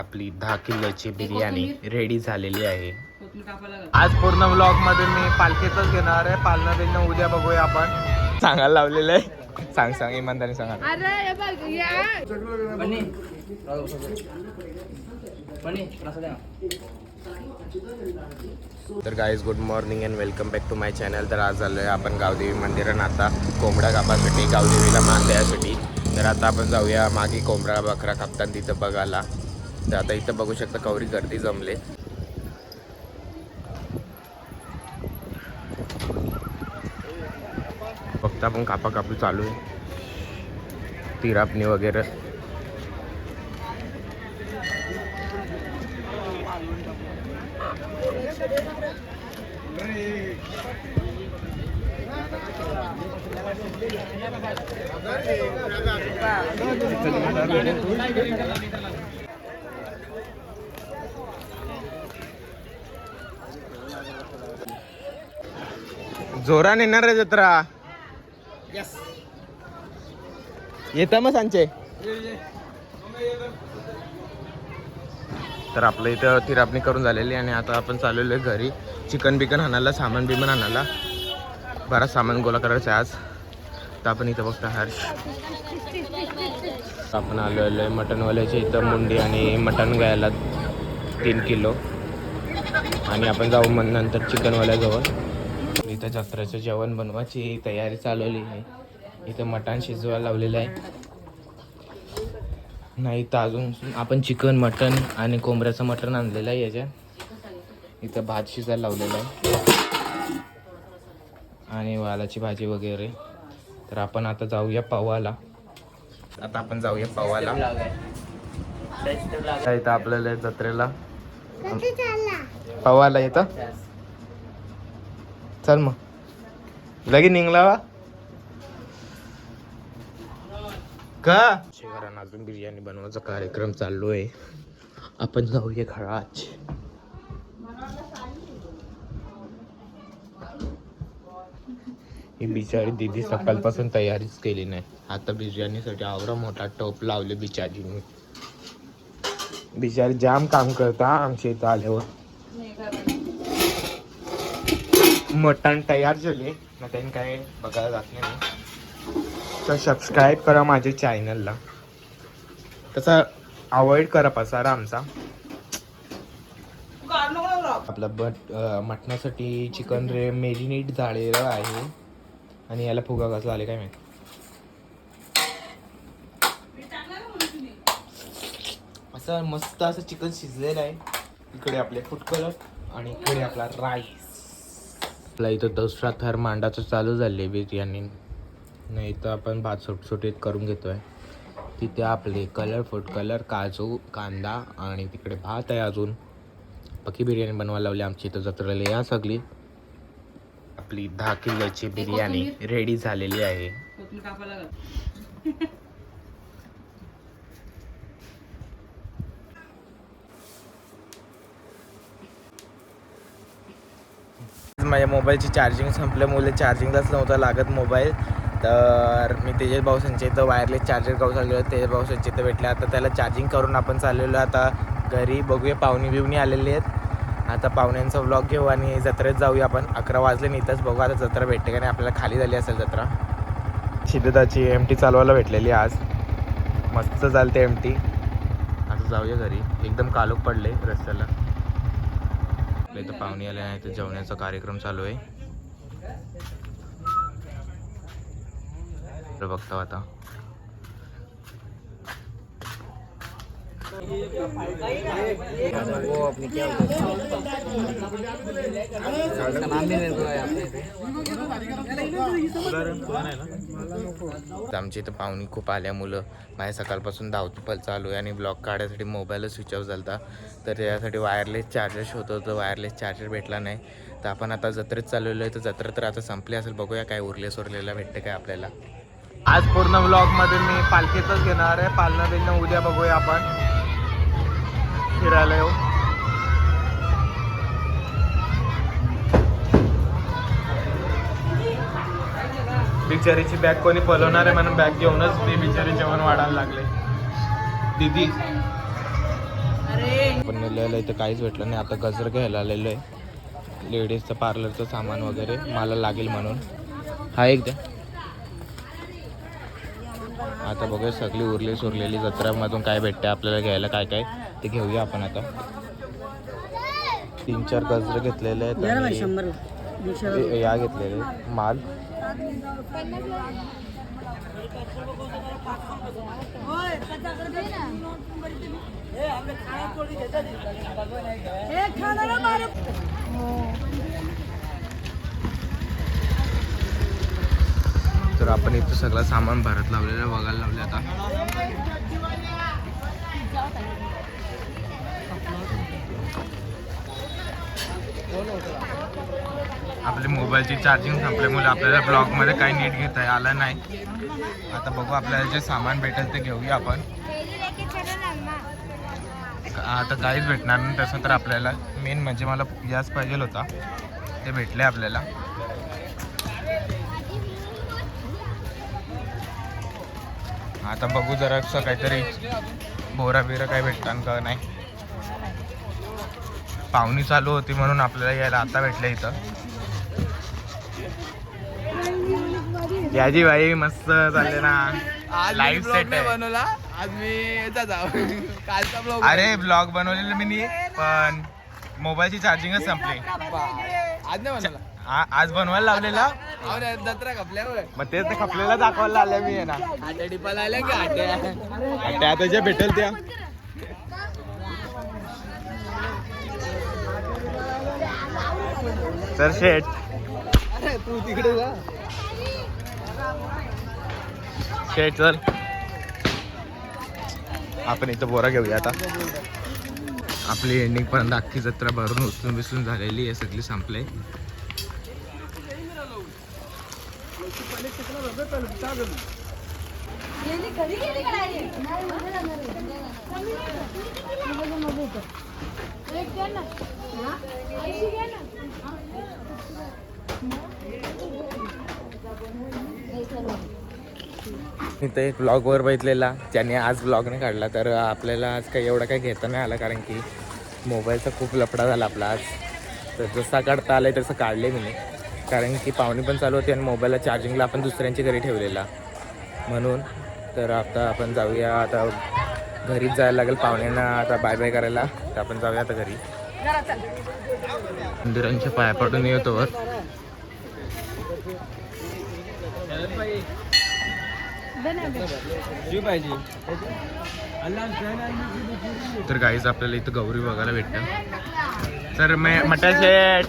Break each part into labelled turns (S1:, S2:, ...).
S1: आपली 10 किलोची बिर्याणी रेडी झालेली आहे. आज पूर्ण व्लॉग मध्ये मी पालखीच घेणार आहे. पालना बिलना उद्या बघूया आपण. सांगायला लावलेलं आहे. सांग इमानदारी सांगा. तर guys good morning and welcome back to my channel. तर आज आलोय आपण गावदेवी मंदिरात आता कोंबडा कापासाठी, गावदेवीला मान द्यायसाठी. तर आता आपण जाऊया मागे कोंबडा बकरा कापताना तिथं बघायला. तर आता इथं बघू शकता कवरी गर्दी जमले. फक्त आपण कापी चालू आहे, तिरापणी वगैरे. जोरान येणार आहे जत्रा. येता मग सांचे. तर आपलं इथं तिरापणी करून झालेली आणि आता आपण चाललेलो आहे घरी. चिकन बिकन आणायला, सामान बिमान आणायला. बराच सामान गोळा करायचं आहे आज. तर आपण इथं बघता हर्ष. आपण आलेलो आहे मटनवाल्याच्या इथं मुंडी आणि मटन घ्यायला 3 किलो. आणि आपण जाऊ मग नंतर चिकनवाल्याजवळ. इथं जत्रेचं जेवण बनवायची तयारी चालवली आहे. इथं मटण शिजवायला लावलेलं आहे. नाही तर अजून आपण चिकन मटन आणि कोंबड्याचं मटण आणलेलं आहे. याच्यात इथं भात शिजायला लावलेलं आहे आणि वालाची भाजी वगैरे. तर आपण आता जाऊया पवाला. इथं आपल्याला जत्रेला पवाला येतं. चल मग लगेच निघला वा का. घरानं अजून बिर्याणी बनवायचा कार्यक्रम चालू आहे. आपण जाऊया घरात. ही बिचारी दीदी सकाळपासून तयारीच केली नाही. आता बिर्याणीसाठी आवरा मोठा टोप लावले बिचारीने. बिचारी जाम काम करता आमच्या इथं आल्यावर. मटण तयार झाले ना, त्यांनी काय बघायला जात नाही. तर सबस्क्राईब करा माझ्या चॅनलला. तसा अवॉइड करा पसारा आमचा. आपला मटणासाठी चिकन मेरिनेट झालेलं आहे. आणि याला फुगा कसा आले काय माहिती. असं मस्त असं चिकन शिजलेलं आहे. इकडे आपले फूड कलर आणि इकडे आपला राईस. आपला इथं दुसरा थर मांडाचं चालू झाले बिर्याणी. नाही तर आपण भात सुटसुटीत करून घेतोय. तिथे आपले कलर फूड कलर, काजू, कांदा आणि तिकडे भात आहे. अजून पक्की बिर्याणी बनवायला लावली आमची इथं जत्रेला. या सगळी आपली 10 किलोची बिर्याणी रेडी झालेली आहे. माझ्या मोबाईलची चार्जिंग संपल्यामुळे चार्जिंगलाच नव्हता लागत मोबाईल. तर मी तेजस भाऊसांच्या इथं वायरलेस चार्जर घेऊन चाललेलो. तेजस भाऊसांच्या इथं भेटले. आता त्याला चार्जिंग करून आपण चाललेलो आता घरी. बघूया पाहुणे बिवणी आलेली आहेत. आता पाहुण्यांचा व्लॉग घेऊ आणि जत्रेत जाऊया आपण. 11 वाजले नाही इथंच बघू आता जत्रा भेटते का नाही. आपल्याला खाली झाली असेल जत्रा. शिद्धताची MT चालवायला भेटलेली आज. मस्त चालते MT. आता जाऊया घरी. एकदम कालोख पडले रस्त्याला. आपल्या इथं पाहुणे आले नाही तर जेवण्याचा कार्यक्रम चालू आहे. बघतो आता. आमच्या इथं पाहुणी खूप आल्यामुळं माझ्या सकाळपासून धावपळ चालू आहे आणि ब्लॉग काढायसाठी मोबाईलच स्विच ऑफ झाला. तर त्यासाठी वायरलेस चार्जर शोधत होतो. वायरलेस चार्जर भेटला नाही. तर आपण आता जत्रेत चाललेलो आहे. तर जत्रा तर आता संपली असेल. बघूया काय उरलेला भेटते काय आपल्याला. आज पूर्ण व्लॉग मध्ये मी पालखीच घेणार आहे. पालना बिलना उद्या बघूया आपण. फिरायला येऊ. बिचारीची बॅग कोणी पलवणार आहे म्हणून बॅग घेऊनच मी बिचारी जेवण वाढायला लागले. दीदी पण नेलेलं इथं काहीच भेटलं नाही. आता गजर घ्यायला आलेलो आहे, लेडीजचं पार्लरचं सामान वगैरे मला लागेल म्हणून. हा एकदा आता बघूया सगळी उरली सुरलेली जत्रामधून काय भेटते आपल्याला घ्यायला, काय काय ते घेऊया आपण. आता 3-4 गजरे घेतलेले आहेत आणि या घेतलेले माल. तर आपण इथं सगळं सामान भरत लावलेलं बघायला लावले. आता आपली मोबाईलची चार्जिंग संपल्यामुळे आपल्याला ब्लॉगमध्ये काही नीट घेता आलं नाही. आता बघू आपल्याला जे सामान भेटेल ते घेऊया आपण. आता काहीच भेटणार नाही तसं तर आपल्याला. मेन म्हणजे मला गॅस पाहिजे होता, ते भेटले आपल्याला. आता बघू जरा काहीतरी बोरा बिरा काय भेटतात का नाही. पाहुणी चालू होती म्हणून आपल्याला यायला आता भेटलं इथं. याजी भाई मस्त चालले ना, लाईव्ह सेट आहे.
S2: बनवला आज मी कालचा ब्लॉग.
S1: अरे ब्लॉग बनवलेला मी नाही, पण मोबाईलची चार्जिंगच संपली.
S2: आज नाही बनवला,
S1: आज बनवायला लावलेला.
S2: जत्रा खपल्यावर
S1: मग तेच ते खपलेला दाखवायला आल्या मी आहे ना.
S2: आट्या डिपाला आल्या की आट्या
S1: त्या आता ज्या भेटेल त्या. तर शेट
S2: अरे तू तिकडे जा.
S1: शेट चल आपण इथं बोरा घेऊया. आता आपली एंडिंग पर्यंत अख्खी जत्रा भरून उचलून बिसून झालेली आहे, सगळी संपले. इथं एक ब्लॉगवर बघितलेला ज्याने आज ब्लॉग नाही काढला, तर आपल्याला आज काही एवढा काही घेता नाही आला, कारण की मोबाईलचा खूप लफडा झाला आपला आज. तर जसा काढता आला तसं काढले मी नाही, कारण की पाहुणी पण चालू होती आणि मोबाईलला चार्जिंगला आपण दुसऱ्यांच्या घरी ठेवलेला म्हणून. तर आता आपण जाऊया, आता घरीच जायला लागेल पाहुण्यांना आता बाय बाय करायला. तर आपण जाऊया आता घरी. मंदिरांच्या पाया पडून येतो वर. तर गाईज आपल्याला इथं गौरी बघायला भेटतं. तर मटा शेट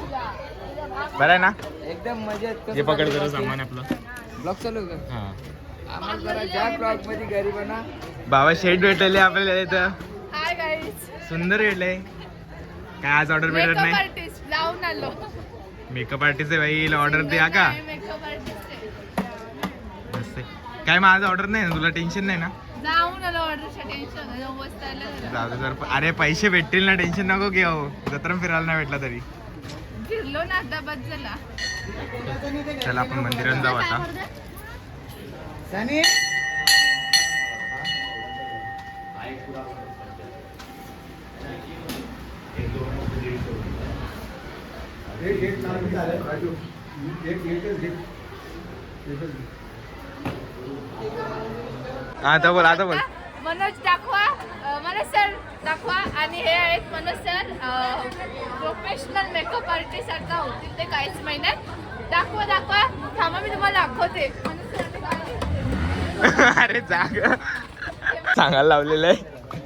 S1: बरं आहे ना,
S2: एकदम मजेत.
S1: जे पकड जरा सामान आपलं.
S2: ब्लॉग चालू का?
S1: हां
S2: आम्हाला जरा ज्या ब्लॉग मध्ये गरीबांना
S1: बाबा शेट भेटले आपल्याला इथं.
S3: हाय गाईज,
S1: सुंदर भेटले. काय आज ऑर्डर भेटत
S3: मेकअप
S1: नाही?
S3: आर्टिस्ट लावून आलो.
S1: मेकअप आर्टिस्ट आहे बाई, ऑर्डर द्या का?
S3: मेकअप आर्टिस्ट आहे.
S1: मस्त आहे. काय माझं ऑर्डर नाही ना, तुला टेन्शन नाही ना?
S3: जाऊन आलो ऑर्डरचं टेन्शन.
S1: जाऊ दे सर. अरे पैसे भेटतील ना, टेन्शन नको घेऊ. जत्रा फिरायला नाही भेटला तरी.
S3: फिरलो ना आता, बस झाला.
S1: चला आपण मंदिरात जाऊ आता. आता बोल, आता बोल.
S3: मनोज दाखवा, मनोज सर दाखवा. आणि हे आहेत Manoj sir, professional makeup artist आता होतील ते काहीच महिन्यात. दाखवा दाखवा, थांबा मी तुम्हाला दाखवते.
S1: अरे जाग सांगायला लावलेलं आहे.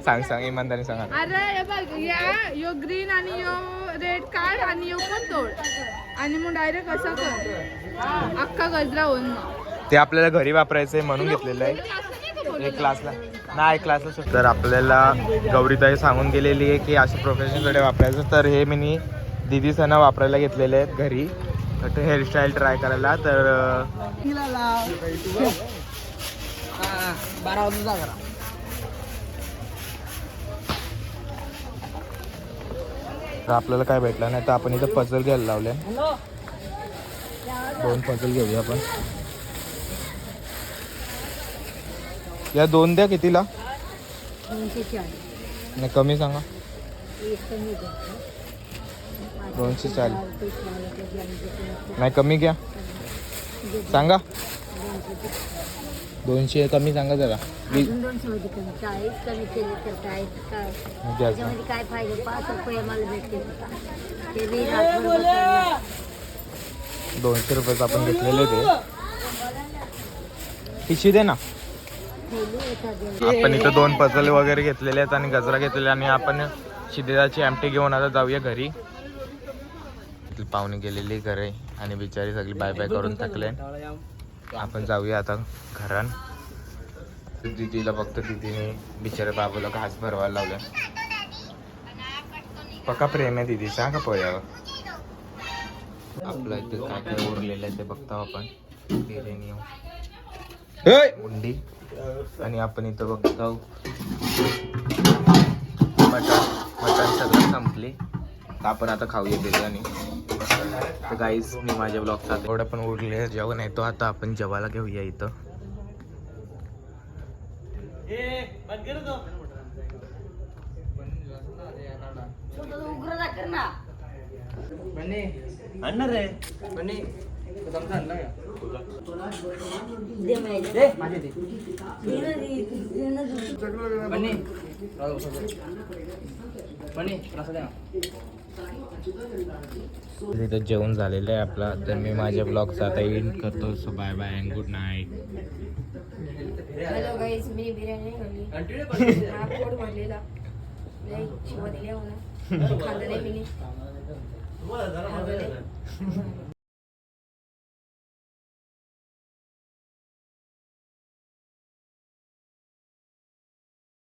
S1: सांग इमानदारी सांगा.
S3: अरे हे बघ, या यो ग्रीन आणि यो रेड काढ आणि यो पण तोड आणि मग डायरेक्ट असं कर, अख्खा गजरा होऊन.
S1: ते आपल्याला घरी वापरायचंय म्हणून घेतलेलं आहे. एक क्लासला नाही, क्लासला. तर आपल्याला गौरीताई सांगून गेलेली आहे की असं प्रोफेशनलकडे वापरायचं. तर हे मी दिदी सणा वापरायला घेतलेले आहेत घरी, तर हेअरस्टाईल ट्राय करायला. तर
S2: 12 वाजता जा करा.
S1: तर आपल्याला काय भेटलं नाही, तर आपण इथं पझल घ्यायला लावले. 2 पझल घेऊया आपण. या 2 द्या. कितीला?
S3: 240.
S1: नाही कमी सांगा. 240 नाही कमी घ्या सांगा 200 कमी सांगा जरा
S4: अजून 200 मध्ये कमी काय कमी केले तर काय काय त्याच्यामध्ये काय फायदा 5 रुपये आम्हाला भेटते ते बी रात्रभर बसायला.
S1: 200 रुपयाचं आपण घेतलेले ते पिशवी दे ना.
S4: ठेवली एखाद्या
S1: आपण इथं 2 पचले वगैरे घेतलेले आहेत आणि गजरा घेतलेला आणि आपण शिदेदाची आमटी घेऊन आता जाऊया घरी. पाहुणे गेलेली घरी आणि बिचारी सगळी बाय बाय करून थकले. आपण जाऊया आता घरान. दिदीला फक्त दिदीने बिचाऱ्या बाबूला घास भरवायला लावलं. पक्का प्रेम आहे दिदीचा का पोयावर. आपलं इथं काय काय उरलेलं आहे ते बघतो आपण. बिर्याणी मुंडी आणि आपण इथं बघतो मटण सगळं संपले. आपण आता खाऊया बिर्याणी. तर गाईज मी माझ्या ब्लॉगचा एवढं पण उरले जेवण येतो. आता आपण जेवायला घेऊया इथं.
S2: आणणार रे पण आणला
S1: इथं जेवण झालेलं आहे आपला. तर मी माझ्या ब्लॉगचा आता एंड करतो. So bye bye and good night.
S3: Hello guys मी बिर्याणी खाल्ली. हा पोट भरलेला लय शिवा दिल्या मला खाल्लं नाही मी.